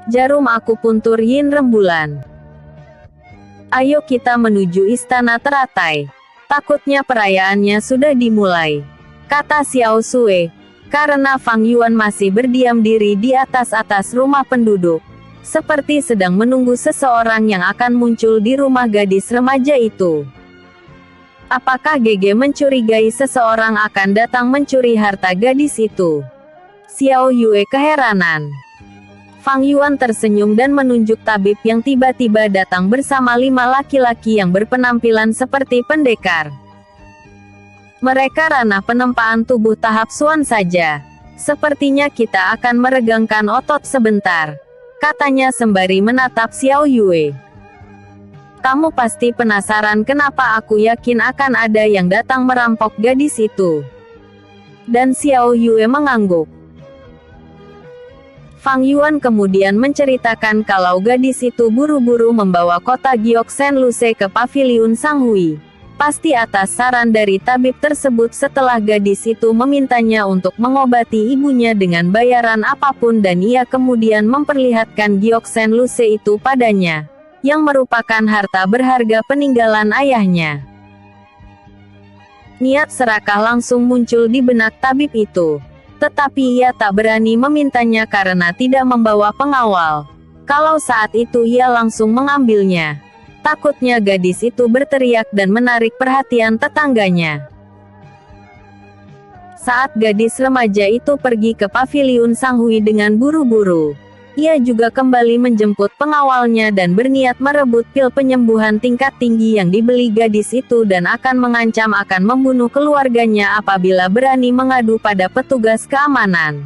Jarum akupuntur yin rembulan. Ayo kita menuju istana teratai. Takutnya perayaannya sudah dimulai, kata Xiao Sui, karena Fang Yuan masih berdiam diri di atas rumah penduduk, seperti sedang menunggu seseorang yang akan muncul di rumah gadis remaja itu. Apakah GG mencurigai seseorang akan datang mencuri harta gadis itu? Xiao Yue keheranan. Fang Yuan tersenyum dan menunjuk tabib yang tiba-tiba datang bersama 5 laki-laki yang berpenampilan seperti pendekar. Mereka ranah penempaan tubuh tahap Xuan saja. Sepertinya kita akan meregangkan otot sebentar, katanya sembari menatap Xiao Yue. Kamu pasti penasaran kenapa aku yakin akan ada yang datang merampok gadis itu. Dan Xiao Yue mengangguk. Fang Yuan kemudian menceritakan kalau gadis itu buru-buru membawa kota Giok Sen Luse ke paviliun Sang Hui. Pasti atas saran dari tabib tersebut setelah gadis itu memintanya untuk mengobati ibunya dengan bayaran apapun dan ia kemudian memperlihatkan Giok Sen Luse itu padanya, yang merupakan harta berharga peninggalan ayahnya. Niat serakah langsung muncul di benak tabib itu. Tetapi ia tak berani memintanya karena tidak membawa pengawal. Kalau saat itu ia langsung mengambilnya, takutnya gadis itu berteriak dan menarik perhatian tetangganya. Saat gadis remaja itu pergi ke paviliun Sang Hui dengan buru-buru, ia juga kembali menjemput pengawalnya dan berniat merebut pil penyembuhan tingkat tinggi yang dibeli gadis itu dan akan mengancam akan membunuh keluarganya apabila berani mengadu pada petugas keamanan.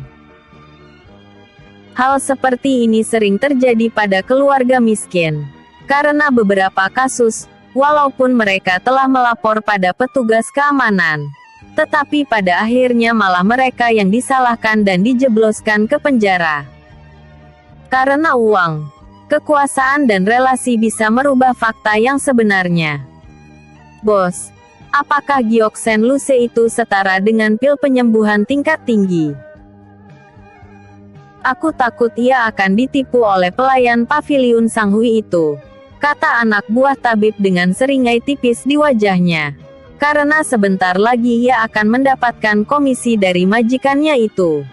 Hal seperti ini sering terjadi pada keluarga miskin. Karena beberapa kasus, walaupun mereka telah melapor pada petugas keamanan, tetapi pada akhirnya malah mereka yang disalahkan dan dijebloskan ke penjara. Karena uang, kekuasaan dan relasi bisa merubah fakta yang sebenarnya. Bos, apakah Giok Sen Luse itu setara dengan pil penyembuhan tingkat tinggi? Aku takut ia akan ditipu oleh pelayan paviliun Sang Hui itu, kata anak buah tabib dengan seringai tipis di wajahnya. Karena sebentar lagi ia akan mendapatkan komisi dari majikannya itu.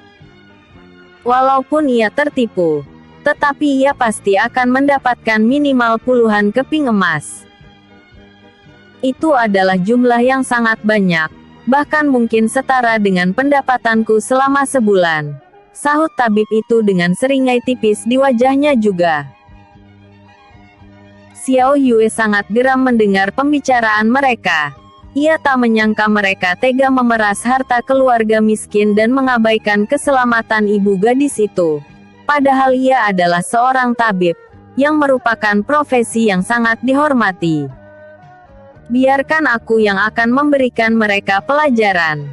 Walaupun ia tertipu, tetapi ia pasti akan mendapatkan minimal puluhan keping emas. Itu adalah jumlah yang sangat banyak, bahkan mungkin setara dengan pendapatanku selama sebulan, sahut tabib itu dengan seringai tipis di wajahnya juga. Xiao Yue sangat geram mendengar pembicaraan mereka. Ia tak menyangka mereka tega memeras harta keluarga miskin dan mengabaikan keselamatan ibu gadis itu. Padahal ia adalah seorang tabib, yang merupakan profesi yang sangat dihormati. Biarkan aku yang akan memberikan mereka pelajaran,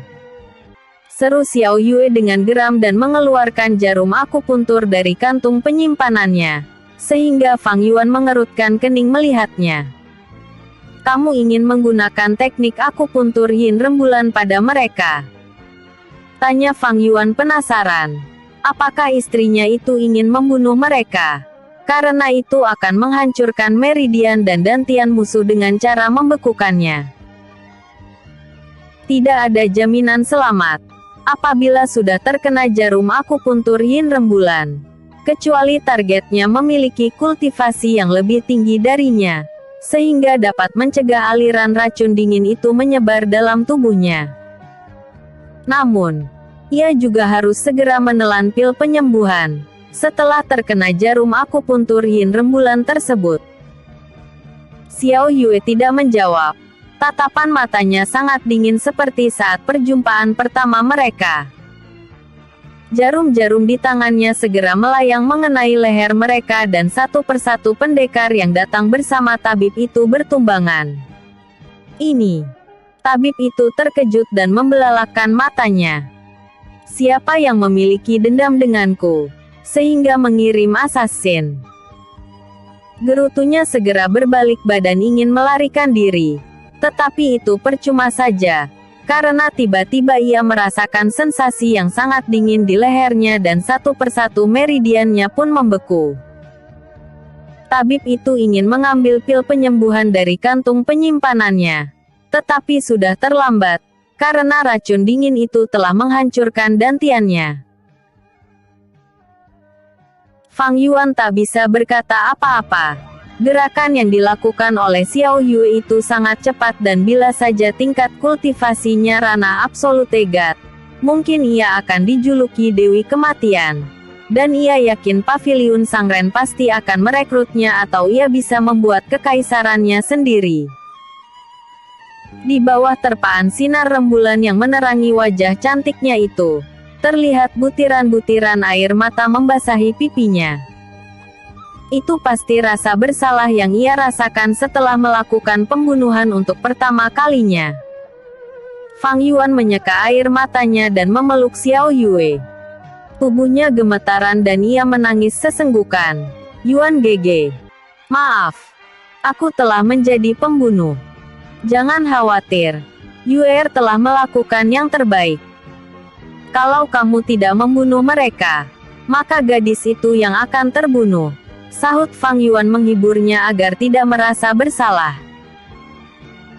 seru Xiao Yue dengan geram dan mengeluarkan jarum akupuntur dari kantung penyimpanannya, sehingga Fang Yuan mengerutkan kening melihatnya. Kamu ingin menggunakan teknik akupuntur yin rembulan pada mereka? Tanya Fang Yuan penasaran. Apakah istrinya itu ingin membunuh mereka? Karena itu akan menghancurkan meridian dan dantian musuh dengan cara membekukannya. Tidak ada jaminan selamat apabila sudah terkena jarum akupuntur yin rembulan, kecuali targetnya memiliki kultivasi yang lebih tinggi darinya, sehingga dapat mencegah aliran racun dingin itu menyebar dalam tubuhnya. Namun, ia juga harus segera menelan pil penyembuhan, setelah terkena jarum akupuntur yin rembulan tersebut. Xiao Yue tidak menjawab. Tatapan matanya sangat dingin seperti saat perjumpaan pertama mereka. Jarum-jarum di tangannya segera melayang mengenai leher mereka dan satu persatu pendekar yang datang bersama tabib itu bertumbangan. Ini. Tabib itu terkejut dan membelalakkan matanya. Siapa yang memiliki dendam denganku, sehingga mengirim assassin? Gerutunya segera berbalik badan ingin melarikan diri. Tetapi itu percuma saja, Karena tiba-tiba ia merasakan sensasi yang sangat dingin di lehernya dan satu persatu meridiannya pun membeku. Tabib itu ingin mengambil pil penyembuhan dari kantung penyimpanannya. Tetapi sudah terlambat, karena racun dingin itu telah menghancurkan dantiannya. Fang Yuan tak bisa berkata apa-apa. Gerakan yang dilakukan oleh Xiao Yue itu sangat cepat dan bila saja tingkat kultivasinya Rana Absolute God, mungkin ia akan dijuluki Dewi Kematian. Dan ia yakin Paviliun Sangren pasti akan merekrutnya atau ia bisa membuat kekaisarannya sendiri. Di bawah terpaan sinar rembulan yang menerangi wajah cantiknya itu, terlihat butiran-butiran air mata membasahi pipinya. Itu pasti rasa bersalah yang ia rasakan setelah melakukan pembunuhan untuk pertama kalinya. Fang Yuan menyeka air matanya dan memeluk Xiao Yue. Tubuhnya gemetaran dan ia menangis sesenggukan. Yuan Gege. Maaf. Aku telah menjadi pembunuh. Jangan khawatir. Yue telah melakukan yang terbaik. Kalau kamu tidak membunuh mereka, maka gadis itu yang akan terbunuh. Sahut Fang Yuan menghiburnya agar tidak merasa bersalah.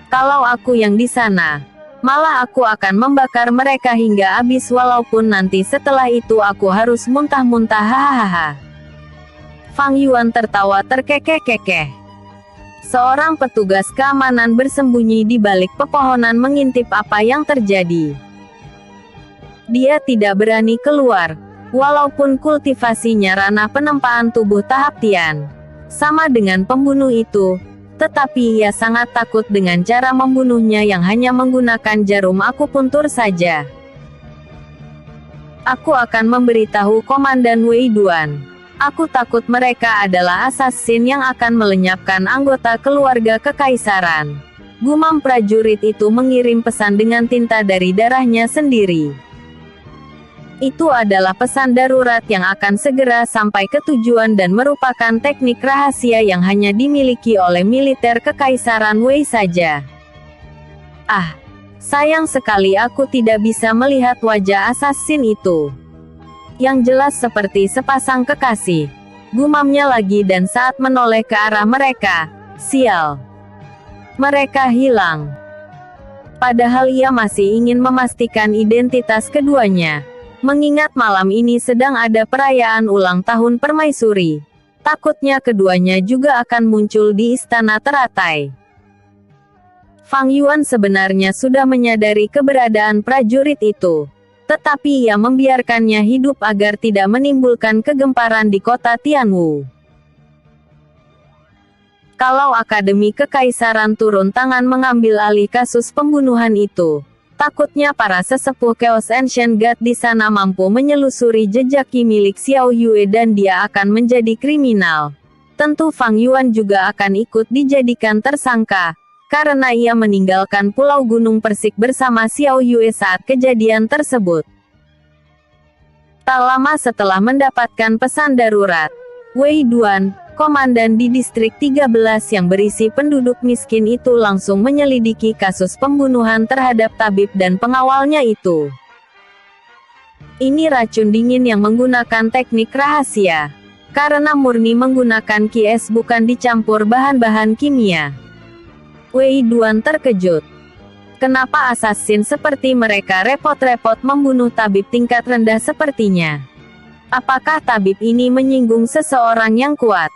Kalau aku yang di sana, malah aku akan membakar mereka hingga habis walaupun nanti setelah itu aku harus muntah-muntah hahaha. Fang Yuan tertawa terkekeh-kekeh. Seorang petugas keamanan bersembunyi di balik pepohonan mengintip apa yang terjadi. Dia tidak berani keluar. Walaupun kultivasinya ranah penempaan tubuh tahap Tian, sama dengan pembunuh itu, tetapi ia sangat takut dengan cara membunuhnya yang hanya menggunakan jarum akupuntur saja. Aku akan memberitahu Komandan Wei Duan. Aku takut mereka adalah assassin yang akan melenyapkan anggota keluarga kekaisaran. Gumam prajurit itu mengirim pesan dengan tinta dari darahnya sendiri. Itu adalah pesan darurat yang akan segera sampai ke tujuan dan merupakan teknik rahasia yang hanya dimiliki oleh militer kekaisaran Wei saja. Ah, sayang sekali aku tidak bisa melihat wajah assassin itu. Yang jelas seperti sepasang kekasih. Gumamnya lagi dan saat menoleh ke arah mereka, sial. Mereka hilang. Padahal ia masih ingin memastikan identitas keduanya. Mengingat malam ini sedang ada perayaan ulang tahun permaisuri. Takutnya keduanya juga akan muncul di istana teratai. Fang Yuan sebenarnya sudah menyadari keberadaan prajurit itu. Tetapi ia membiarkannya hidup agar tidak menimbulkan kegemparan di kota Tianwu. Kalau Akademi Kekaisaran turun tangan mengambil alih kasus pembunuhan itu, takutnya para sesepuh Chaos Ancient God di sana mampu menyelusuri jejak milik Xiao Yue dan dia akan menjadi kriminal. Tentu Fang Yuan juga akan ikut dijadikan tersangka, karena ia meninggalkan Pulau Gunung Persik bersama Xiao Yue saat kejadian tersebut. Tak lama setelah mendapatkan pesan darurat, Wei Duan, komandan di distrik 13 yang berisi penduduk miskin itu langsung menyelidiki kasus pembunuhan terhadap tabib dan pengawalnya itu. Ini racun dingin yang menggunakan teknik rahasia. Karena murni menggunakan QS bukan dicampur bahan-bahan kimia. Wei Duan terkejut. Kenapa assassin seperti mereka repot-repot membunuh tabib tingkat rendah sepertinya? Apakah tabib ini menyinggung seseorang yang kuat?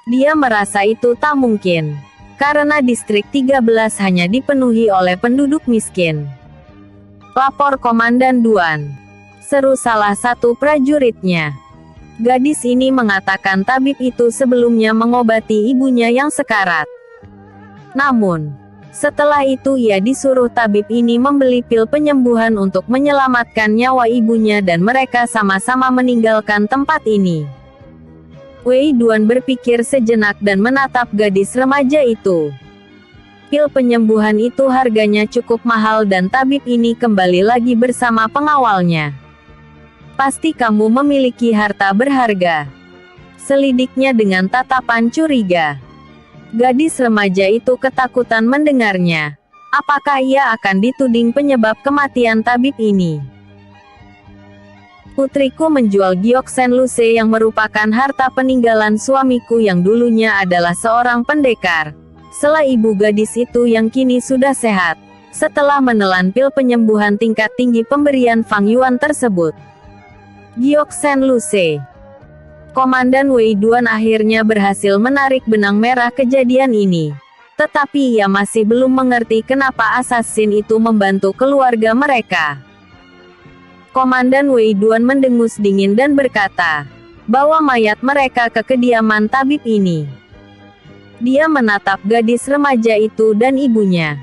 Dia merasa itu tak mungkin. Karena distrik 13 hanya dipenuhi oleh penduduk miskin. Lapor Komandan Duan. Seru salah satu prajuritnya. Gadis ini mengatakan tabib itu sebelumnya mengobati ibunya yang sekarat. Namun, setelah itu ia disuruh tabib ini membeli pil penyembuhan untuk menyelamatkan nyawa ibunya dan mereka sama-sama meninggalkan tempat ini. Wei Duan berpikir sejenak dan menatap gadis remaja itu. Pil penyembuhan itu harganya cukup mahal dan tabib ini kembali lagi bersama pengawalnya. Pasti kamu memiliki harta berharga. Selidiknya dengan tatapan curiga. Gadis remaja itu ketakutan mendengarnya. Apakah ia akan dituding penyebab kematian tabib ini? Putriku menjual giok Saint Luce yang merupakan harta peninggalan suamiku yang dulunya adalah seorang pendekar. Setelah ibu gadis itu yang kini sudah sehat, setelah menelan pil penyembuhan tingkat tinggi pemberian Fang Yuan tersebut. Giok Saint Luce. Komandan Wei Duan akhirnya berhasil menarik benang merah kejadian ini. Tetapi ia masih belum mengerti kenapa assassin itu membantu keluarga mereka. Komandan Wei Duan mendengus dingin dan berkata, "Bawa mayat mereka ke kediaman tabib ini." Dia menatap gadis remaja itu dan ibunya.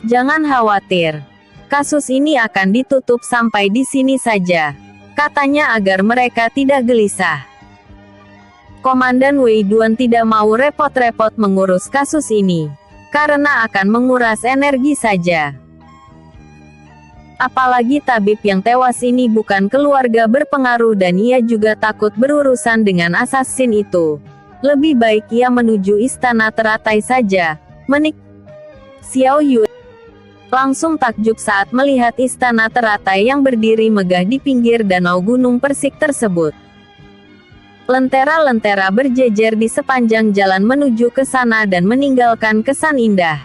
"Jangan khawatir. Kasus ini akan ditutup sampai di sini saja," katanya agar mereka tidak gelisah. Komandan Wei Duan tidak mau repot-repot mengurus kasus ini, karena akan menguras energi saja. Apalagi tabib yang tewas ini bukan keluarga berpengaruh dan ia juga takut berurusan dengan assassin itu. Lebih baik ia menuju istana teratai saja. Xiao Yue langsung takjub saat melihat istana teratai yang berdiri megah di pinggir danau gunung Persik tersebut. Lentera-lentera berjejer di sepanjang jalan menuju ke sana dan meninggalkan kesan indah.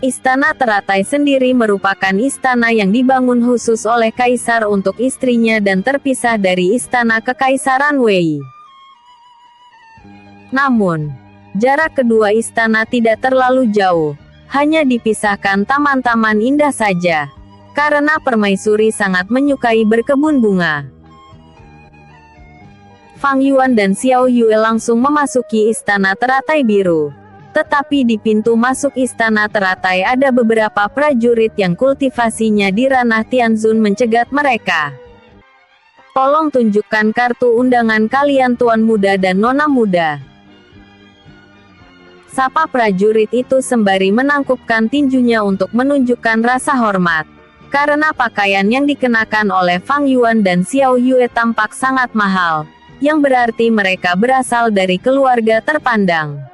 Istana teratai sendiri merupakan istana yang dibangun khusus oleh kaisar untuk istrinya dan terpisah dari istana kekaisaran Wei. Namun, jarak kedua istana tidak terlalu jauh, hanya dipisahkan taman-taman indah saja, karena permaisuri sangat menyukai berkebun bunga. Fang Yuan dan Xiao Yue langsung memasuki istana teratai biru. Tetapi di pintu masuk istana teratai ada beberapa prajurit yang kultivasinya di ranah Tianzun mencegat mereka. "Tolong tunjukkan kartu undangan kalian tuan muda dan nona muda," sapa prajurit itu sembari menangkupkan tinjunya untuk menunjukkan rasa hormat. Karena pakaian yang dikenakan oleh Fang Yuan dan Xiao Yue tampak sangat mahal, yang berarti mereka berasal dari keluarga terpandang.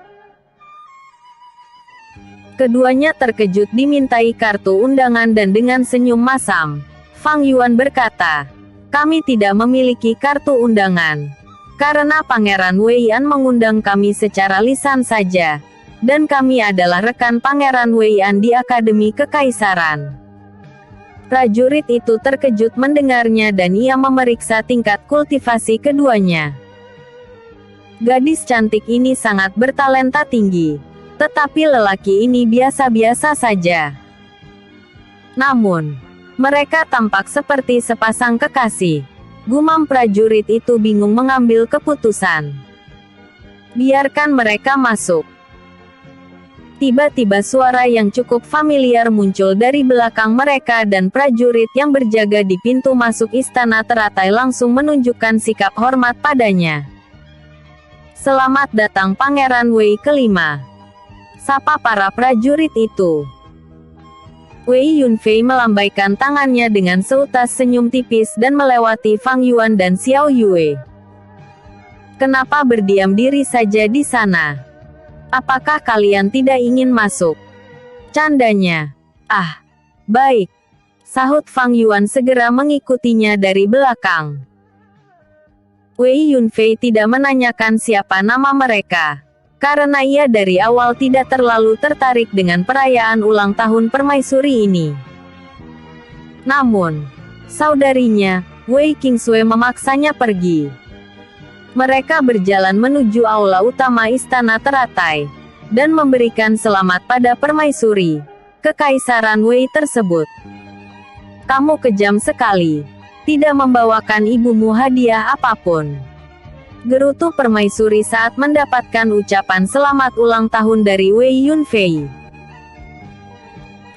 Keduanya terkejut dimintai kartu undangan dan dengan senyum masam, Fang Yuan berkata, "Kami tidak memiliki kartu undangan. Karena Pangeran Weian mengundang kami secara lisan saja. Dan kami adalah rekan Pangeran Weian di Akademi Kekaisaran." Prajurit itu terkejut mendengarnya dan ia memeriksa tingkat kultivasi keduanya. Gadis cantik ini sangat bertalenta tinggi, tetapi lelaki ini biasa-biasa saja. Namun, mereka tampak seperti sepasang kekasih. Gumam prajurit itu bingung mengambil keputusan. "Biarkan mereka masuk." Tiba-tiba suara yang cukup familiar muncul dari belakang mereka dan prajurit yang berjaga di pintu masuk istana teratai langsung menunjukkan sikap hormat padanya. "Selamat datang Pangeran Wei kelima," sapa para prajurit itu. Wei Yunfei melambaikan tangannya dengan seutas senyum tipis dan melewati Fang Yuan dan Xiao Yue. "Kenapa berdiam diri saja di sana? Apakah kalian tidak ingin masuk?" candanya. "Ah, baik," sahut Fang Yuan segera mengikutinya dari belakang. Wei Yunfei tidak menanyakan siapa nama mereka, karena ia dari awal tidak terlalu tertarik dengan perayaan ulang tahun permaisuri ini. Namun, saudarinya, Wei Qingsui memaksanya pergi. Mereka berjalan menuju aula utama istana teratai, dan memberikan selamat pada permaisuri Kekaisaran Wei tersebut. "Kamu kejam sekali. Tidak membawakan ibumu hadiah apapun," gerutu permaisuri saat mendapatkan ucapan selamat ulang tahun dari Wei Yunfei.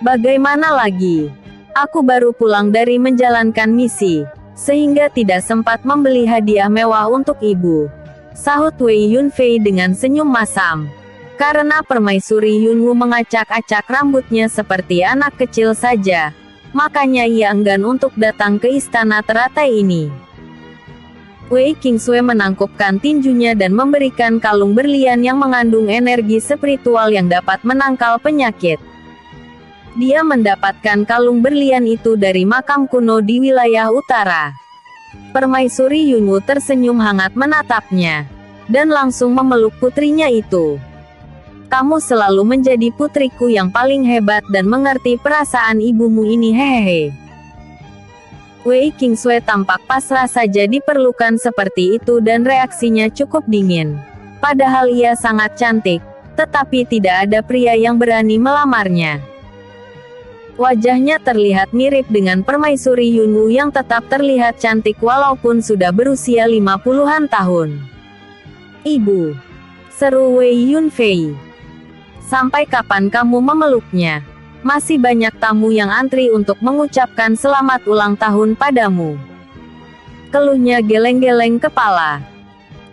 "Bagaimana lagi? Aku baru pulang dari menjalankan misi, sehingga tidak sempat membeli hadiah mewah untuk ibu," sahut Wei Yunfei dengan senyum masam. Karena permaisuri Yunwu mengacak-acak rambutnya seperti anak kecil saja, makanya ia enggan untuk datang ke istana teratai ini. Wei Qingsui menangkupkan tinjunya dan memberikan kalung berlian yang mengandung energi spiritual yang dapat menangkal penyakit. Dia mendapatkan kalung berlian itu dari makam kuno di wilayah utara. Permaisuri Yunwu tersenyum hangat menatapnya, dan langsung memeluk putrinya itu. Kamu selalu menjadi putriku yang paling hebat dan mengerti perasaan ibumu ini, hehehe. Wei Qingsui tampak pasrah saja diperlukan seperti itu dan reaksinya cukup dingin. Padahal ia sangat cantik, tetapi tidak ada pria yang berani melamarnya. Wajahnya terlihat mirip dengan permaisuri Yunwu yang tetap terlihat cantik walaupun sudah berusia 50-an tahun. Ibu, seru Wei Yunfei. Sampai kapan kamu memeluknya? Masih banyak tamu yang antri untuk mengucapkan selamat ulang tahun padamu. Keluhnya geleng-geleng kepala.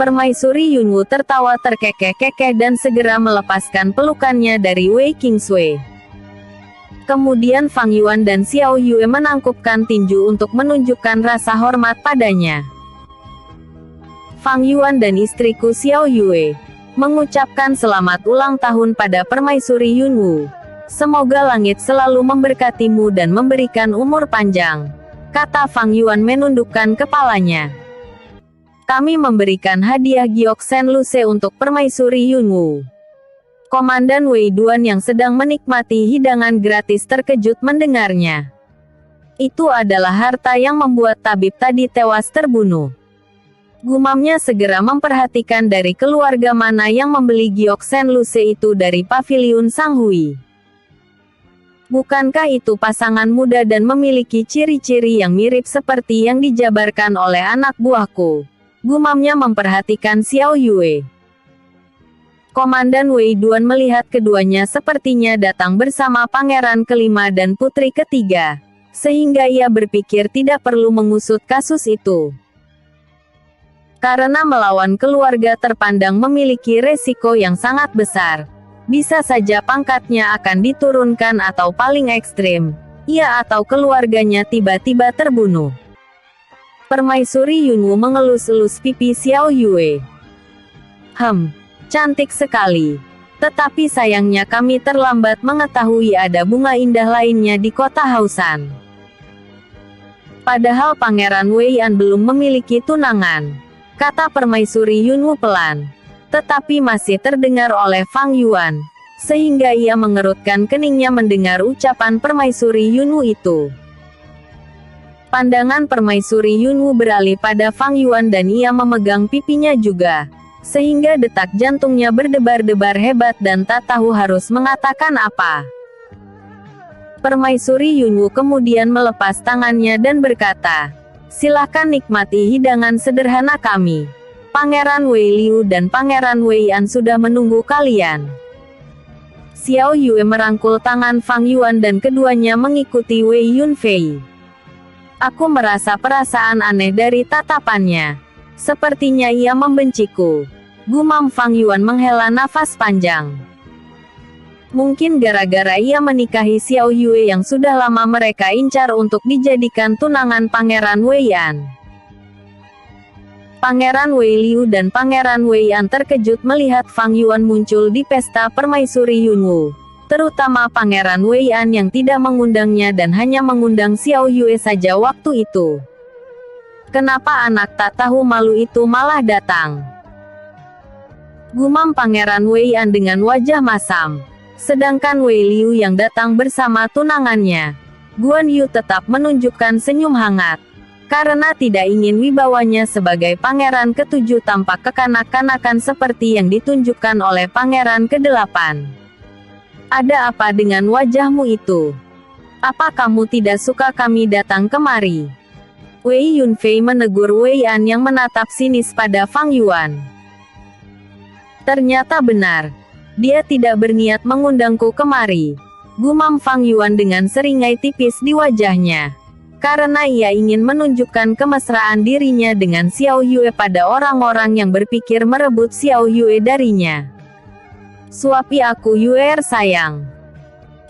Permaisuri Yunwu tertawa terkekeh-kekeh dan segera melepaskan pelukannya dari Wei Qingsui. Kemudian Fang Yuan dan Xiao Yue menangkupkan tinju untuk menunjukkan rasa hormat padanya. Fang Yuan dan istriku Xiao Yue mengucapkan selamat ulang tahun pada Permaisuri Yunwu. Semoga langit selalu memberkatimu dan memberikan umur panjang, kata Fang Yuan menundukkan kepalanya. Kami memberikan hadiah Giok Shen Luce untuk Permaisuri Yunwu. Komandan Wei Duan yang sedang menikmati hidangan gratis terkejut mendengarnya. Itu adalah harta yang membuat tabib tadi tewas terbunuh. Gumamnya segera memperhatikan dari keluarga mana yang membeli Giok Shen Luce itu dari paviliun Sang Hui. Bukankah itu pasangan muda dan memiliki ciri-ciri yang mirip seperti yang dijabarkan oleh anak buahku? Gumamnya memperhatikan Xiao Yue. Komandan Wei Duan melihat keduanya sepertinya datang bersama pangeran kelima dan putri ketiga, sehingga ia berpikir tidak perlu mengusut kasus itu. Karena melawan keluarga terpandang memiliki resiko yang sangat besar. Bisa saja pangkatnya akan diturunkan atau paling ekstrim, ia atau keluarganya tiba-tiba terbunuh. Permaisuri Yunwu mengelus-elus pipi Xiao Yue. Cantik sekali. Tetapi sayangnya kami terlambat mengetahui ada bunga indah lainnya di kota Hausan. Padahal Pangeran Weian belum memiliki tunangan, kata Permaisuri Yunwu pelan. Tetapi masih terdengar oleh Fang Yuan, sehingga ia mengerutkan keningnya mendengar ucapan Permaisuri Yunwu itu. Pandangan Permaisuri Yunwu beralih pada Fang Yuan dan ia memegang pipinya juga, sehingga detak jantungnya berdebar-debar hebat dan tak tahu harus mengatakan apa. Permaisuri Yunwu kemudian melepas tangannya dan berkata, "Silakan nikmati hidangan sederhana kami. Pangeran Wei Liu dan Pangeran Wei An sudah menunggu kalian." Xiao Yue merangkul tangan Fang Yuan dan keduanya mengikuti Wei Yunfei. Aku merasa perasaan aneh dari tatapannya. Sepertinya ia membenciku. Gumam Fang Yuan menghela nafas panjang. Mungkin gara-gara ia menikahi Xiao Yue yang sudah lama mereka incar untuk dijadikan tunangan Pangeran Wei An. Pangeran Wei Liu dan Pangeran Wei An terkejut melihat Fang Yuan muncul di pesta Permaisuri Yunwu, terutama Pangeran Wei An yang tidak mengundangnya dan hanya mengundang Xiao Yue saja waktu itu. Kenapa anak tak tahu malu itu malah datang? Gumam Pangeran Wei An dengan wajah masam. Sedangkan Wei Liu yang datang bersama tunangannya, Guan Yu tetap menunjukkan senyum hangat. Karena tidak ingin wibawanya sebagai pangeran ketujuh tampak kekanak-kanakan seperti yang ditunjukkan oleh pangeran ke-8. Ada apa dengan wajahmu itu? Apa kamu tidak suka kami datang kemari? Wei Yunfei menegur Wei An yang menatap sinis pada Fang Yuan. Ternyata benar. Dia tidak berniat mengundangku kemari. Gumam Fang Yuan dengan seringai tipis di wajahnya. Karena ia ingin menunjukkan kemesraan dirinya dengan Xiao Yue pada orang-orang yang berpikir merebut Xiao Yue darinya. Suapi aku Yue sayang.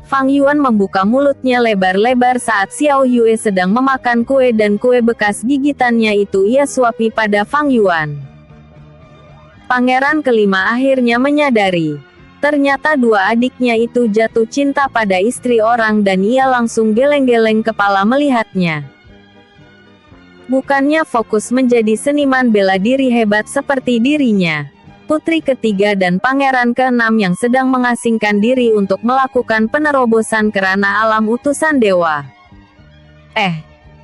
Fang Yuan membuka mulutnya lebar-lebar saat Xiao Yue sedang memakan kue dan kue bekas gigitannya itu ia suapi pada Fang Yuan. Pangeran kelima akhirnya menyadari. Ternyata dua adiknya itu jatuh cinta pada istri orang dan ia langsung geleng-geleng kepala melihatnya. Bukannya fokus menjadi seniman bela diri hebat seperti dirinya. Putri ketiga dan pangeran keenam yang sedang mengasingkan diri untuk melakukan penerobosan kerana alam utusan dewa.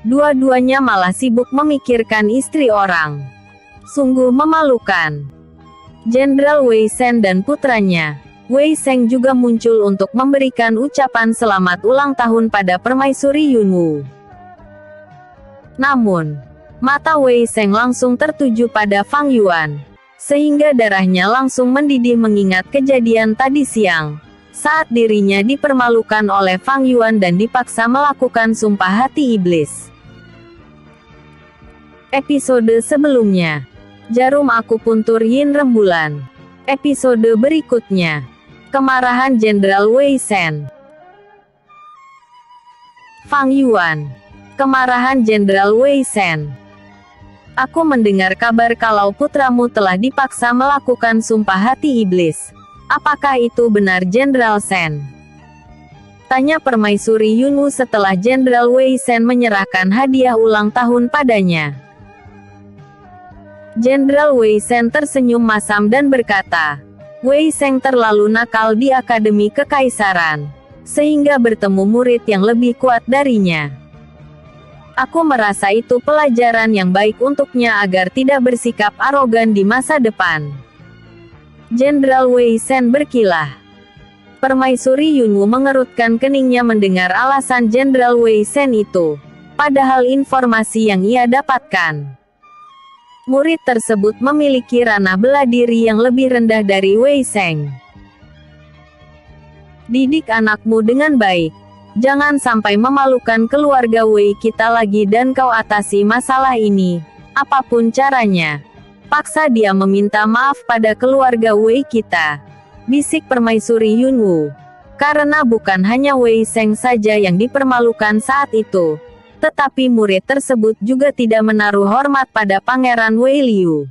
Dua-duanya malah sibuk memikirkan istri orang. Sungguh memalukan. Jenderal Wei Shen dan putranya, Wei Sheng juga muncul untuk memberikan ucapan selamat ulang tahun pada Permaisuri Yunwu. Namun, mata Wei Sheng langsung tertuju pada Fang Yuan. Sehingga darahnya langsung mendidih mengingat kejadian tadi siang, saat dirinya dipermalukan oleh Fang Yuan dan dipaksa melakukan sumpah hati iblis. Episode sebelumnya, Jarum Akupuntur Yin Rembulan. Episode berikutnya, kemarahan Jenderal Wei Shen. Fang Yuan. Kemarahan Jenderal Wei Shen. Aku mendengar kabar kalau putramu telah dipaksa melakukan sumpah hati iblis. Apakah itu benar Jenderal Shen? Tanya Permaisuri Yunwu setelah Jenderal Wei Shen menyerahkan hadiah ulang tahun padanya. Jenderal Wei Shen tersenyum masam dan berkata, Wei Sheng terlalu nakal di Akademi Kekaisaran, sehingga bertemu murid yang lebih kuat darinya. Aku merasa itu pelajaran yang baik untuknya agar tidak bersikap arogan di masa depan. Jenderal Wei Shen berkilah. Permaisuri Yunwu mengerutkan keningnya mendengar alasan Jenderal Wei Shen itu. Padahal informasi yang ia dapatkan, murid tersebut memiliki ranah bela diri yang lebih rendah dari Wei Sheng. Didik anakmu dengan baik. Jangan sampai memalukan keluarga Wei kita lagi dan kau atasi masalah ini, apapun caranya. Paksa dia meminta maaf pada keluarga Wei kita. Bisik Permaisuri Yunwu. Karena bukan hanya Wei Sheng saja yang dipermalukan saat itu, tetapi murid tersebut juga tidak menaruh hormat pada Pangeran Wei Liu.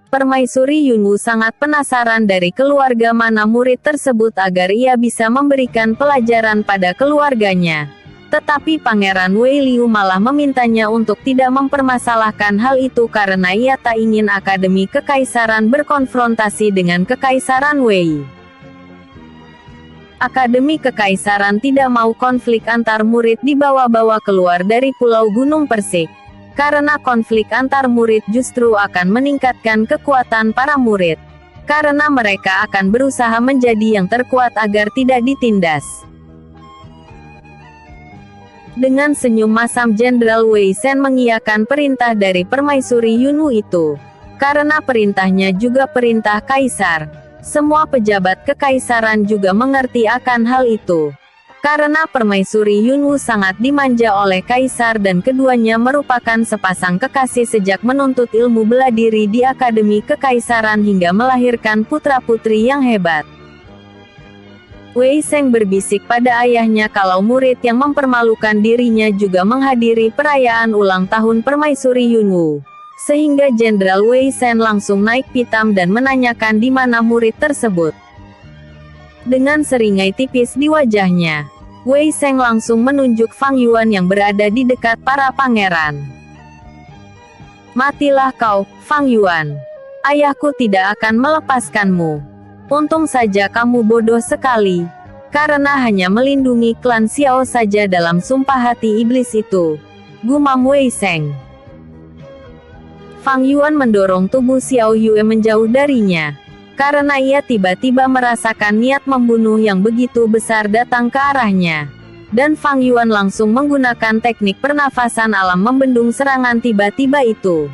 Permaisuri Yunwu sangat penasaran dari keluarga mana murid tersebut agar ia bisa memberikan pelajaran pada keluarganya. Tetapi Pangeran Wei Liu malah memintanya untuk tidak mempermasalahkan hal itu karena ia tak ingin Akademi Kekaisaran berkonfrontasi dengan Kekaisaran Wei. Akademi Kekaisaran tidak mau konflik antar murid dibawa-bawa keluar dari Pulau Gunung Persik. Karena konflik antar murid justru akan meningkatkan kekuatan para murid. Karena mereka akan berusaha menjadi yang terkuat agar tidak ditindas. Dengan senyum masam Jenderal Wei Shen mengiyakan perintah dari Permaisuri Yunwu itu. Karena perintahnya juga perintah Kaisar. Semua pejabat kekaisaran juga mengerti akan hal itu. Karena Permaisuri Yunwu sangat dimanja oleh Kaisar dan keduanya merupakan sepasang kekasih sejak menuntut ilmu bela diri di Akademi Kekaisaran hingga melahirkan putra-putri yang hebat. Wei Sheng berbisik pada ayahnya kalau murid yang mempermalukan dirinya juga menghadiri perayaan ulang tahun Permaisuri Yunwu. Sehingga Jenderal Wei Shen langsung naik pitam dan menanyakan di mana murid tersebut. Dengan seringai tipis di wajahnya, Wei Sheng langsung menunjuk Fang Yuan yang berada di dekat para pangeran. Matilah kau, Fang Yuan. Ayahku tidak akan melepaskanmu. Untung saja kamu bodoh sekali. Karena hanya melindungi klan Xiao saja dalam sumpah hati iblis itu. Gumam Wei Sheng. Fang Yuan mendorong tubuh Xiao Yue menjauh darinya. Karena ia tiba-tiba merasakan niat membunuh yang begitu besar datang ke arahnya. Dan Fang Yuan langsung menggunakan teknik pernafasan alam membendung serangan tiba-tiba itu.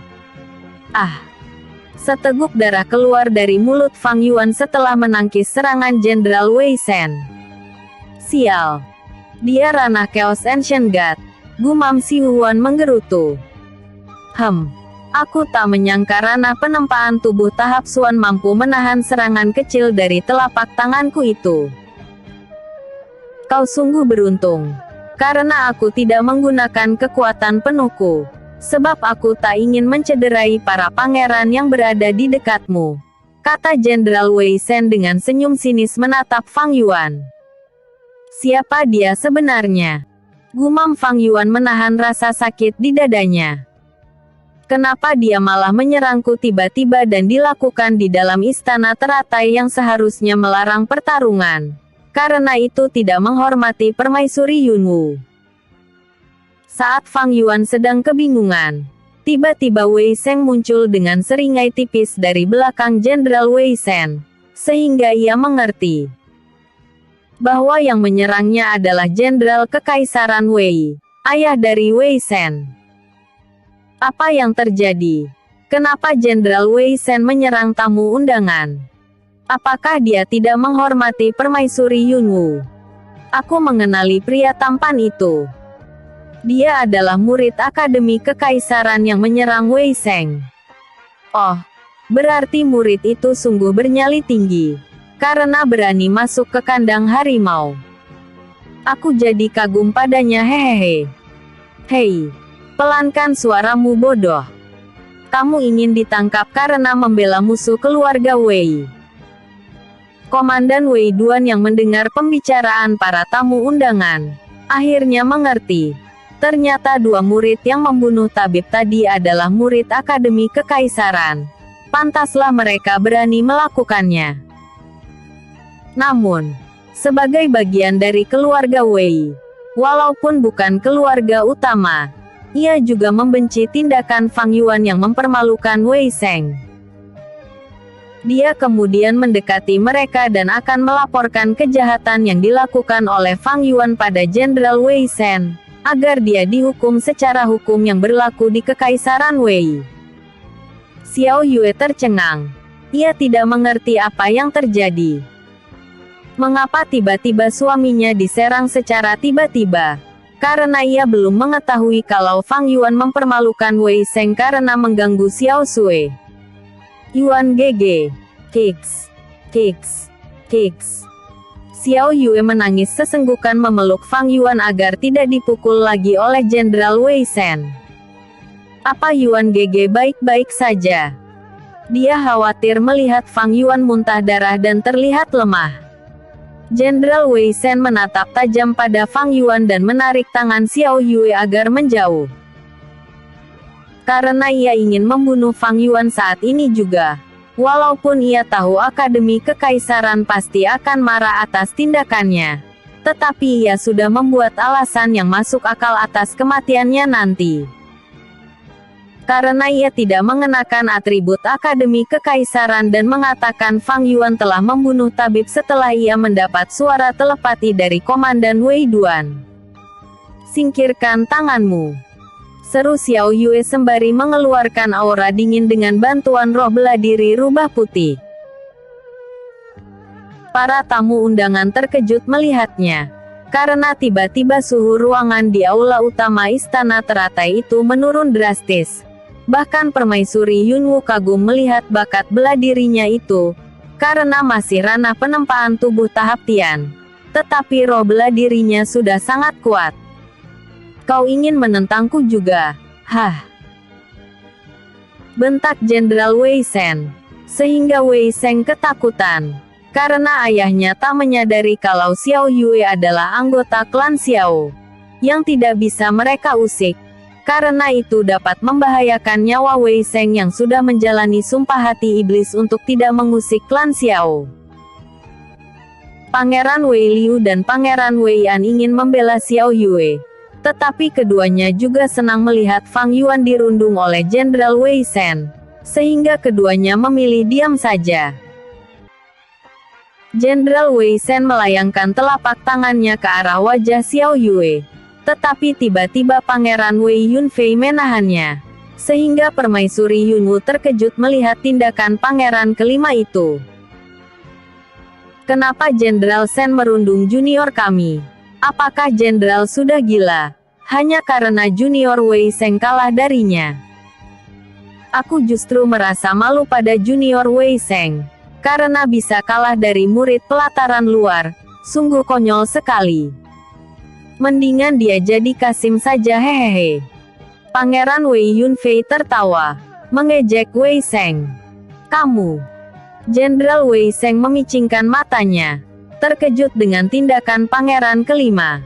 Seteguk darah keluar dari mulut Fang Yuan setelah menangkis serangan Jenderal Wei Shen. Sial. Dia ranah Chaos Ancient God. Gumam Si Huan menggerutu. Aku tak menyangka ranah penempaan tubuh tahap Suan mampu menahan serangan kecil dari telapak tanganku itu. Kau sungguh beruntung. Karena aku tidak menggunakan kekuatan penuhku. Sebab aku tak ingin mencederai para pangeran yang berada di dekatmu. Kata Jenderal Wei Shen dengan senyum sinis menatap Fang Yuan. Siapa dia sebenarnya? Gumam Fang Yuan menahan rasa sakit di dadanya. Kenapa dia malah menyerangku tiba-tiba dan dilakukan di dalam istana teratai yang seharusnya melarang pertarungan? Karena itu tidak menghormati permaisuri Yunwu. Saat Fang Yuan sedang kebingungan, tiba-tiba Wei Sheng muncul dengan seringai tipis dari belakang Jenderal Wei Shen, sehingga ia mengerti bahwa yang menyerangnya adalah Jenderal Kekaisaran Wei, ayah dari Wei Shen. Apa yang terjadi? Kenapa Jenderal Wei Shen menyerang tamu undangan? Apakah dia tidak menghormati permaisuri Yunwu? Aku mengenali pria tampan itu. Dia adalah murid Akademi Kekaisaran yang menyerang Wei Sheng. Oh, berarti murid itu sungguh bernyali tinggi, karena berani masuk ke kandang harimau. Aku jadi kagum padanya, hehehe. Hei, pelankan suaramu bodoh. Kamu ingin ditangkap karena membela musuh keluarga Wei. Komandan Wei Duan yang mendengar pembicaraan para tamu undangan, akhirnya mengerti. Ternyata dua murid yang membunuh tabib tadi adalah murid Akademi Kekaisaran. Pantaslah mereka berani melakukannya. Namun, sebagai bagian dari keluarga Wei, walaupun bukan keluarga utama, ia juga membenci tindakan Fang Yuan yang mempermalukan Wei Sheng. Dia kemudian mendekati mereka dan akan melaporkan kejahatan yang dilakukan oleh Fang Yuan pada Jenderal Wei Shen, agar dia dihukum secara hukum yang berlaku di Kekaisaran Wei. Xiao Yue tercengang. Ia tidak mengerti apa yang terjadi. Mengapa tiba-tiba suaminya diserang secara tiba-tiba? Karena ia belum mengetahui kalau Fang Yuan mempermalukan Wei Sheng karena mengganggu Xiao Sui. Yuan GG. Kiks. Kiks. Kiks. Xiao Yue menangis sesenggukan memeluk Fang Yuan agar tidak dipukul lagi oleh Jenderal Wei Shen. Apa Yuan GG baik-baik saja? Dia khawatir melihat Fang Yuan muntah darah dan terlihat lemah. Jenderal Wei Shen menatap tajam pada Fang Yuan dan menarik tangan Xiao Yue agar menjauh. Karena ia ingin membunuh Fang Yuan saat ini juga. Walaupun ia tahu Akademi Kekaisaran pasti akan marah atas tindakannya, tetapi ia sudah membuat alasan yang masuk akal atas kematiannya nanti. Karena ia tidak mengenakan atribut Akademi Kekaisaran dan mengatakan Fang Yuan telah membunuh tabib setelah ia mendapat suara telepati dari Komandan Wei Duan. Singkirkan tanganmu, seru Xiao Yue sembari mengeluarkan aura dingin dengan bantuan roh bela diri rubah putih. Para tamu undangan terkejut melihatnya, karena tiba-tiba suhu ruangan di aula utama istana teratai itu menurun drastis. Bahkan permaisuri Yunwu kagum melihat bakat bela dirinya itu, karena masih ranah penempaan tubuh tahap Tian. Tetapi roh bela dirinya sudah sangat kuat. Kau ingin menentangku juga? Hah? Bentak Jenderal Wei Shen. Sehingga Wei Sheng ketakutan. Karena ayahnya tak menyadari kalau Xiao Yue adalah anggota klan Xiao. Yang tidak bisa mereka usik. Karena itu dapat membahayakan nyawa Wei Sheng yang sudah menjalani sumpah hati iblis untuk tidak mengusik klan Xiao. Pangeran Wei Liu dan Pangeran Wei An ingin membela Xiao Yue. Tetapi keduanya juga senang melihat Fang Yuan dirundung oleh Jenderal Wei Shen, sehingga keduanya memilih diam saja. Jenderal Wei Shen melayangkan telapak tangannya ke arah wajah Xiao Yue. Tetapi tiba-tiba Pangeran Wei Yunfei menahannya. Sehingga permaisuri Yunwu terkejut melihat tindakan pangeran kelima itu. Kenapa Jenderal Shen merundung junior kami? Apakah Jenderal sudah gila? Hanya karena junior Wei Sheng kalah darinya. Aku justru merasa malu pada junior Wei Sheng. Karena bisa kalah dari murid pelataran luar. Sungguh konyol sekali. Mendingan dia jadi Kasim saja hehehe. Pangeran Wei Yunfei tertawa, mengejek Wei Sheng. Kamu. Jenderal Wei Sheng memicingkan matanya, terkejut dengan tindakan pangeran kelima.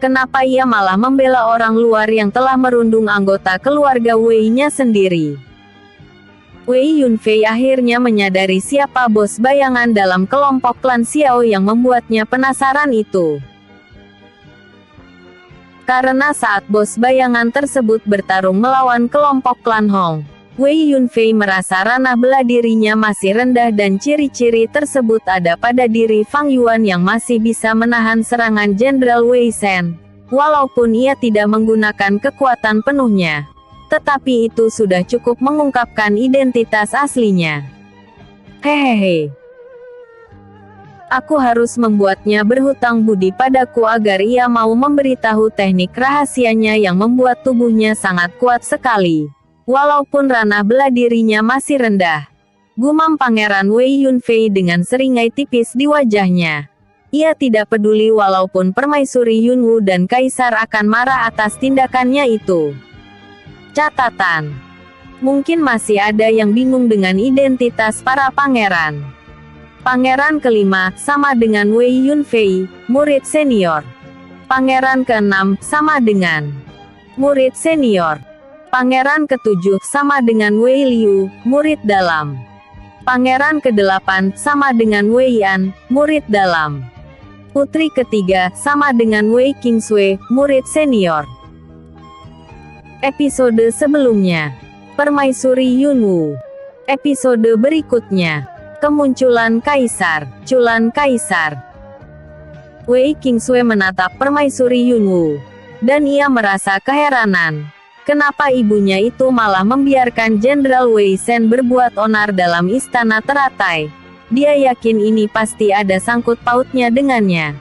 Kenapa ia malah membela orang luar yang telah merundung anggota keluarga Wei-nya sendiri? Wei Yunfei akhirnya menyadari siapa bos bayangan dalam kelompok klan Xiao yang membuatnya penasaran itu. Karena saat bos bayangan tersebut bertarung melawan kelompok klan Hong, Wei Yunfei merasa ranah bela dirinya masih rendah dan ciri-ciri tersebut ada pada diri Fang Yuan yang masih bisa menahan serangan Jenderal Wei Shen. Walaupun ia tidak menggunakan kekuatan penuhnya, tetapi itu sudah cukup mengungkapkan identitas aslinya. Hehehe. Aku harus membuatnya berhutang budi padaku agar ia mau memberitahu teknik rahasianya yang membuat tubuhnya sangat kuat sekali. Walaupun ranah bela dirinya masih rendah. Gumam Pangeran Wei Yunfei dengan seringai tipis di wajahnya. Ia tidak peduli walaupun Permaisuri Yunwu dan Kaisar akan marah atas tindakannya itu. Catatan. Mungkin masih ada yang bingung dengan identitas para pangeran. Pangeran kelima, sama dengan Wei Yunfei, murid senior. Pangeran keenam, sama dengan murid senior. Pangeran ketujuh, sama dengan Wei Liu, murid dalam. Pangeran kedelapan, sama dengan Wei Yan, murid dalam. Putri ketiga, sama dengan Wei Kingsui, murid senior. Episode sebelumnya, Permaisuri Yunwu. Episode berikutnya, kemunculan Kaisar, Culan Kaisar. Wei Kingsui menatap Permaisuri Yunwu, dan ia merasa keheranan. Kenapa ibunya itu malah membiarkan Jenderal Wei Shen berbuat onar dalam istana teratai? Dia yakin ini pasti ada sangkut pautnya dengannya.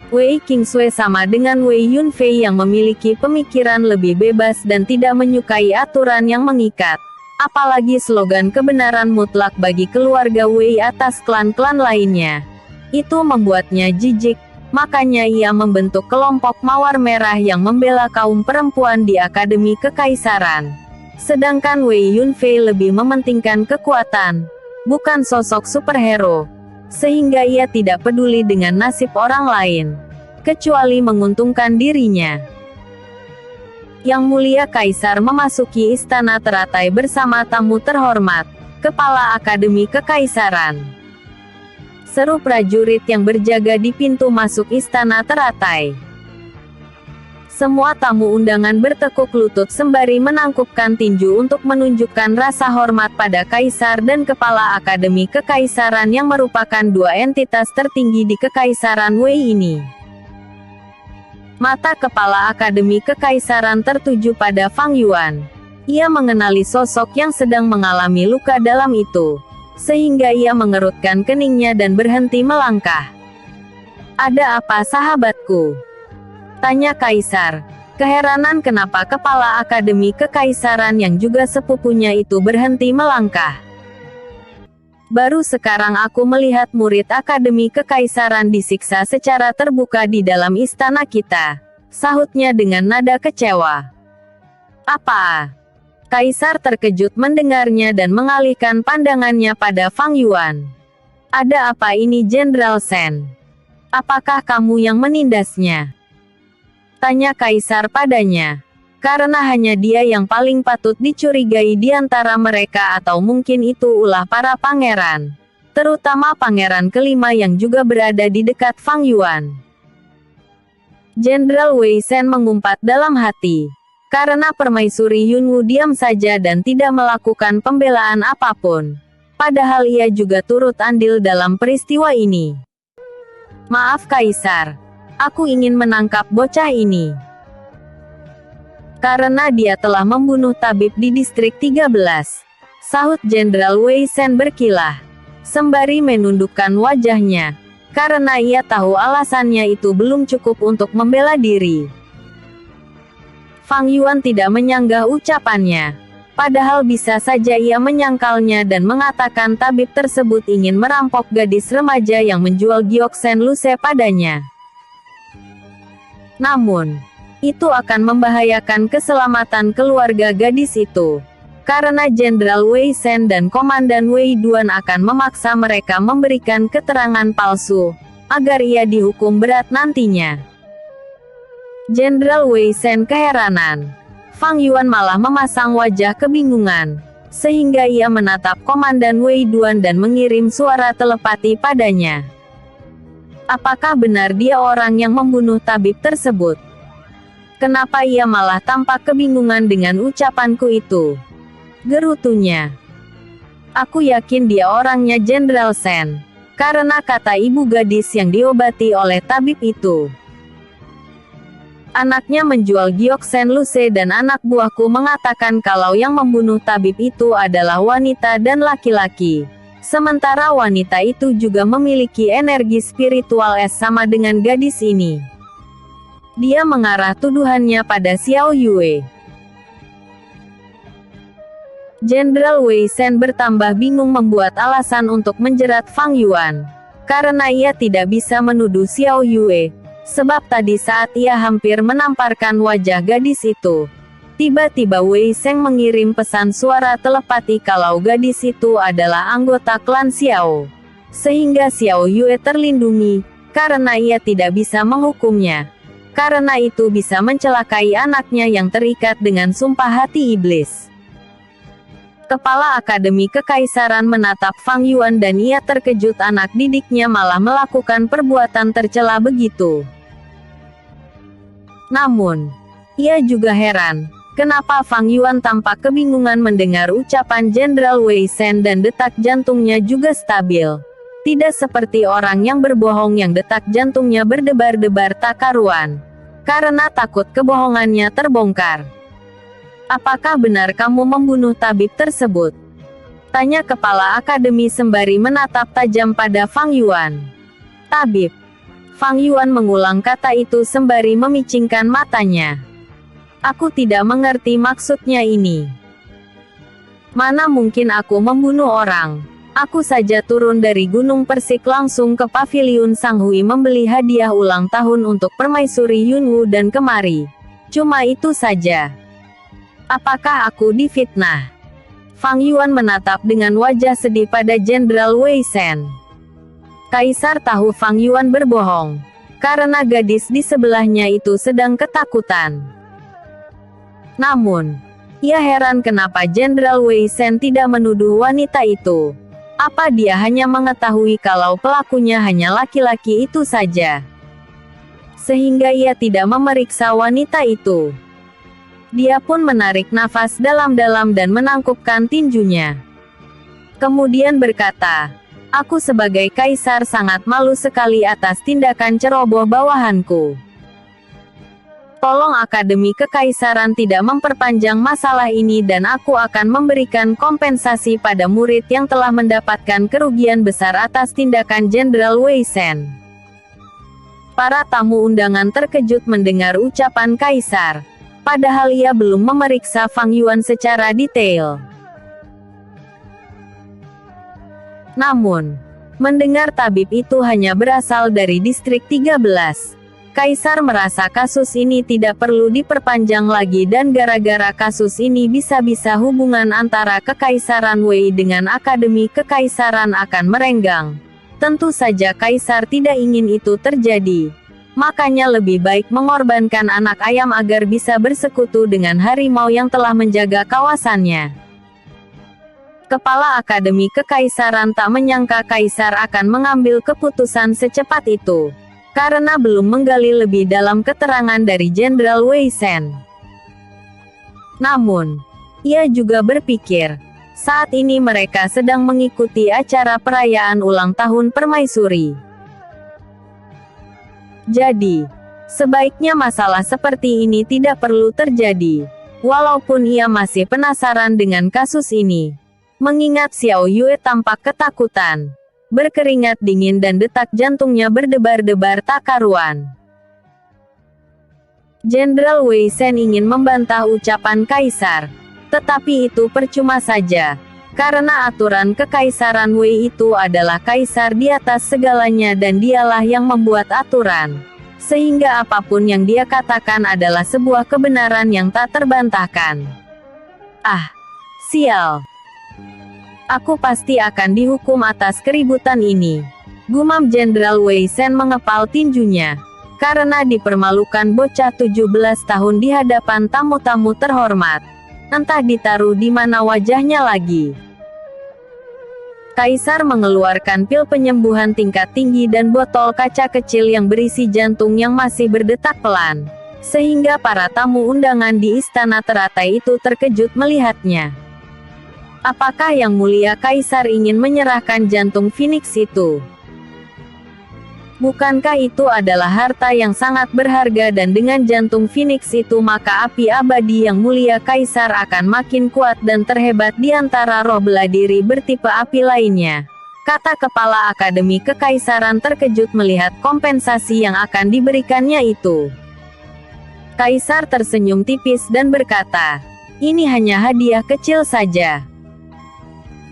Wei Kingsui sama dengan Wei Yunfei yang memiliki pemikiran lebih bebas dan tidak menyukai aturan yang mengikat. Apalagi slogan kebenaran mutlak bagi keluarga Wei atas klan-klan lainnya. Itu membuatnya jijik. Makanya ia membentuk kelompok Mawar Merah yang membela kaum perempuan di Akademi Kekaisaran. Sedangkan Wei Yunfei lebih mementingkan kekuatan, bukan sosok superhero. Sehingga ia tidak peduli dengan nasib orang lain, kecuali menguntungkan dirinya. Yang Mulia Kaisar memasuki istana teratai bersama tamu terhormat, Kepala Akademi Kekaisaran. Seru prajurit yang berjaga di pintu masuk istana teratai. Semua tamu undangan bertekuk lutut sembari menangkupkan tinju untuk menunjukkan rasa hormat pada Kaisar dan Kepala Akademi Kekaisaran yang merupakan dua entitas tertinggi di Kekaisaran Wei ini. Mata Kepala Akademi Kekaisaran tertuju pada Fang Yuan. Ia mengenali sosok yang sedang mengalami luka dalam itu. Sehingga ia mengerutkan keningnya dan berhenti melangkah. Ada apa sahabatku? Tanya Kaisar. Keheranan kenapa Kepala Akademi Kekaisaran yang juga sepupunya itu berhenti melangkah. Baru sekarang aku melihat murid Akademi Kekaisaran disiksa secara terbuka di dalam istana kita. Sahutnya dengan nada kecewa. Apa? Kaisar terkejut mendengarnya dan mengalihkan pandangannya pada Fang Yuan. Ada apa ini Jenderal Shen? Apakah kamu yang menindasnya? Tanya Kaisar padanya. Karena hanya dia yang paling patut dicurigai di antara mereka atau mungkin itu ulah para pangeran. Terutama pangeran kelima yang juga berada di dekat Fang Yuan. Jenderal Wei Shen mengumpat dalam hati. Karena Permaisuri Yunwu diam saja dan tidak melakukan pembelaan apapun. Padahal ia juga turut andil dalam peristiwa ini. Maaf Kaisar. Aku ingin menangkap bocah ini. Karena dia telah membunuh tabib di distrik 13. Sahut Jenderal Wei Shen berkilah. Sembari menundukkan wajahnya. Karena ia tahu alasannya itu belum cukup untuk membela diri. Fang Yuan tidak menyanggah ucapannya. Padahal bisa saja ia menyangkalnya dan mengatakan tabib tersebut ingin merampok gadis remaja yang menjual Gyoksen Luse padanya. Namun, itu akan membahayakan keselamatan keluarga gadis itu. Karena Jenderal Wei Shen dan Komandan Wei Duan akan memaksa mereka memberikan keterangan palsu, agar ia dihukum berat nantinya. Jenderal Wei Shen keheranan. Fang Yuan malah memasang wajah kebingungan, sehingga ia menatap Komandan Wei Duan dan mengirim suara telepati padanya. Apakah benar dia orang yang membunuh tabib tersebut? Kenapa ia malah tampak kebingungan dengan ucapanku itu? Gerutunya. Aku yakin dia orangnya Jenderal Shen, karena kata ibu gadis yang diobati oleh tabib itu. Anaknya menjual Gyoksen Luse dan anak buahku mengatakan kalau yang membunuh tabib itu adalah wanita dan laki-laki. Sementara wanita itu juga memiliki energi spiritual es sama dengan gadis ini. Dia mengarah tuduhannya pada Xiao Yue. Jenderal Wei Shen bertambah bingung membuat alasan untuk menjerat Fang Yuan. Karena ia tidak bisa menuduh Xiao Yue. Sebab tadi saat ia hampir menamparkan wajah gadis itu, tiba-tiba Wei Shen mengirim pesan suara telepati kalau gadis itu adalah anggota klan Xiao. Sehingga Xiao Yue terlindungi, karena ia tidak bisa menghukumnya. Karena itu bisa mencelakai anaknya yang terikat dengan sumpah hati iblis. Kepala Akademi Kekaisaran menatap Fang Yuan dan ia terkejut anak didiknya malah melakukan perbuatan tercela begitu. Namun, ia juga heran, kenapa Fang Yuan tampak kebingungan mendengar ucapan Jenderal Wei Shen dan detak jantungnya juga stabil. Tidak seperti orang yang berbohong yang detak jantungnya berdebar-debar tak karuan, karena takut kebohongannya terbongkar. Apakah benar kamu membunuh tabib tersebut? Tanya kepala akademi sembari menatap tajam pada Fang Yuan. Tabib. Fang Yuan mengulang kata itu sembari memicingkan matanya. Aku tidak mengerti maksudnya ini. Mana mungkin aku membunuh orang? Aku saja turun dari Gunung Persik langsung ke Paviliun Sanghui membeli hadiah ulang tahun untuk Permaisuri Yunwu dan kemari. Cuma itu saja. Apakah aku difitnah? Fang Yuan menatap dengan wajah sedih pada Jenderal Wei Shen. Kaisar tahu Fang Yuan berbohong, karena gadis di sebelahnya itu sedang ketakutan. Namun, ia heran kenapa Jenderal Wei Shen tidak menuduh wanita itu. Apa dia hanya mengetahui kalau pelakunya hanya laki-laki itu saja? Sehingga ia tidak memeriksa wanita itu. Dia pun menarik nafas dalam-dalam dan menangkupkan tinjunya. Kemudian berkata, aku sebagai kaisar sangat malu sekali atas tindakan ceroboh bawahanku. Tolong Akademi Kekaisaran tidak memperpanjang masalah ini dan aku akan memberikan kompensasi pada murid yang telah mendapatkan kerugian besar atas tindakan Jenderal Wei Shen. Para tamu undangan terkejut mendengar ucapan kaisar, padahal ia belum memeriksa Fang Yuan secara detail. Namun, mendengar tabib itu hanya berasal dari distrik 13, Kaisar merasa kasus ini tidak perlu diperpanjang lagi dan gara-gara kasus ini bisa-bisa hubungan antara Kekaisaran Wei dengan Akademi Kekaisaran akan merenggang. Tentu saja Kaisar tidak ingin itu terjadi. Makanya lebih baik mengorbankan anak ayam agar bisa bersekutu dengan harimau yang telah menjaga kawasannya. Kepala Akademi Kekaisaran tak menyangka Kaisar akan mengambil keputusan secepat itu, karena belum menggali lebih dalam keterangan dari Jenderal Wei Shen. Namun, ia juga berpikir, saat ini mereka sedang mengikuti acara perayaan ulang tahun permaisuri. Jadi, sebaiknya masalah seperti ini tidak perlu terjadi, walaupun ia masih penasaran dengan kasus ini. Mengingat Xiao Yue tampak ketakutan, berkeringat dingin dan detak jantungnya berdebar-debar tak karuan. Jenderal Wei Shen ingin membantah ucapan Kaisar, Tetapi itu percuma saja. Karena aturan kekaisaran Wei itu adalah kaisar di atas segalanya dan dialah yang membuat aturan. Sehingga apapun yang dia katakan adalah sebuah kebenaran yang tak terbantahkan. Ah, sial. Aku pasti akan dihukum atas keributan ini. Gumam Jenderal Wei Shen mengepal tinjunya. Karena dipermalukan bocah 17 tahun di hadapan tamu-tamu terhormat. Entah ditaruh di mana wajahnya lagi. Kaisar mengeluarkan pil penyembuhan tingkat tinggi dan botol kaca kecil yang berisi jantung yang masih berdetak pelan. Sehingga para tamu undangan di istana teratai itu terkejut melihatnya. Apakah Yang Mulia Kaisar ingin menyerahkan jantung Phoenix itu? Bukankah itu adalah harta yang sangat berharga dan dengan jantung Phoenix itu maka api abadi Yang Mulia Kaisar akan makin kuat dan terhebat di antara roh bela diri bertipe api lainnya. Kata Kepala Akademi Kekaisaran terkejut melihat kompensasi yang akan diberikannya itu. Kaisar tersenyum tipis dan berkata, "Ini hanya hadiah kecil saja.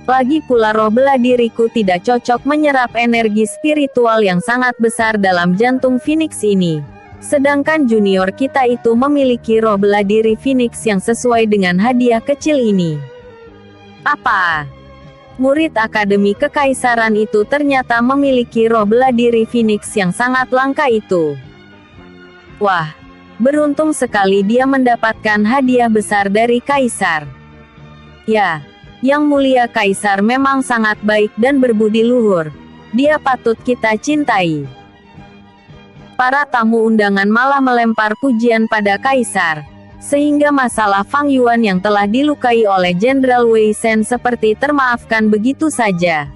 Lagi pula roh bela diriku tidak cocok menyerap energi spiritual yang sangat besar dalam jantung Phoenix ini. Sedangkan junior kita itu memiliki roh bela diri Phoenix yang sesuai dengan hadiah kecil ini." Apa? Murid Akademi Kekaisaran itu ternyata memiliki roh bela diri Phoenix yang sangat langka itu. Wah, beruntung sekali dia mendapatkan hadiah besar dari Kaisar. Ya. Yang Mulia Kaisar memang sangat baik dan berbudi luhur. Dia patut kita cintai. Para tamu undangan malah melempar pujian pada Kaisar. Sehingga masalah Fang Yuan yang telah dilukai oleh Jenderal Wei Shen seperti termaafkan begitu saja.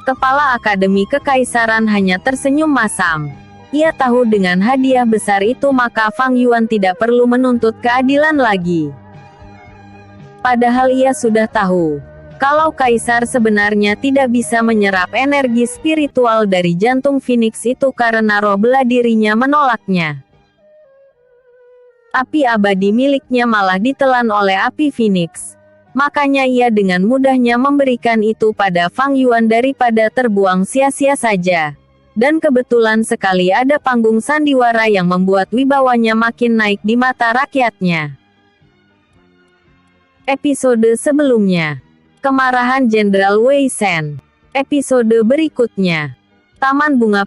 Kepala Akademi Kekaisaran hanya tersenyum masam. Ia tahu dengan hadiah besar itu maka Fang Yuan tidak perlu menuntut keadilan lagi. Padahal ia sudah tahu, kalau Kaisar sebenarnya tidak bisa menyerap energi spiritual dari jantung Phoenix itu karena roh bela dirinya menolaknya. Api abadi miliknya malah ditelan oleh api Phoenix. Makanya ia dengan mudahnya memberikan itu pada Fang Yuan daripada terbuang sia-sia saja. Dan kebetulan sekali ada panggung sandiwara yang membuat wibawanya makin naik di mata rakyatnya. Episode sebelumnya, kemarahan Jenderal Wei Shen. Episode berikutnya, Taman Bunga